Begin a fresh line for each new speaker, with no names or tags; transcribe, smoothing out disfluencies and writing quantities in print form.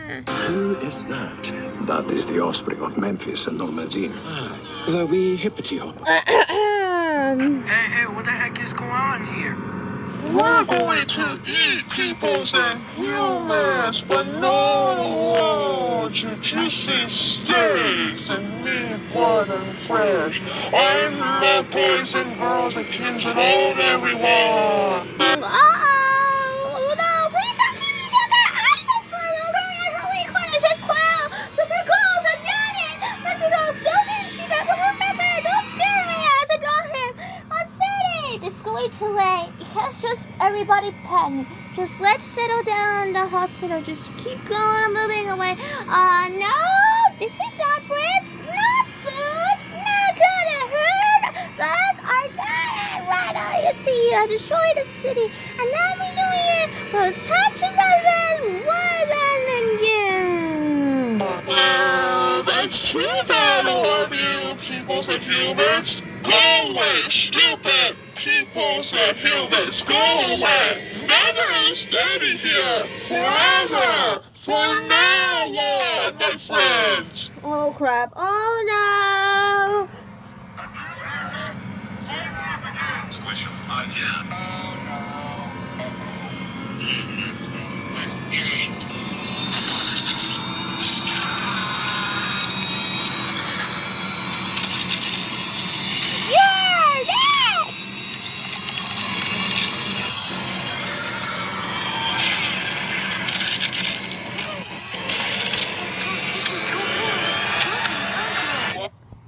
Who is that? That is the offspring of Memphis and Norma Jean. The wee hippity hop.
Hey, what the heck is going on here?
We're going to eat peoples and humans, but no to juicy steaks and meat, blood, and flesh. I'm the boys and girls and kings and old everyone.
Uh-oh! No, please don't give me sugar! I'm just little girl, holy crap, it's just cool! Super cool, so done it! Let's go, stupid, she never remember! Don't scare me as I got him! I said it! It's going too late. You can't just everybody panic. Just let's settle down in the hospital. Just keep going and moving away. No! This is not friends, not food, not gonna hurt! But I got it right! I used to destroy the city, and now we're doing it! Well, it's time to run,
Well, that's too bad, all of you peoples and humans. Go away, stupid peoples and humans. Go away. Never steady here. Forever. For now on, my friends.
Oh crap! Oh no!
Squish him again.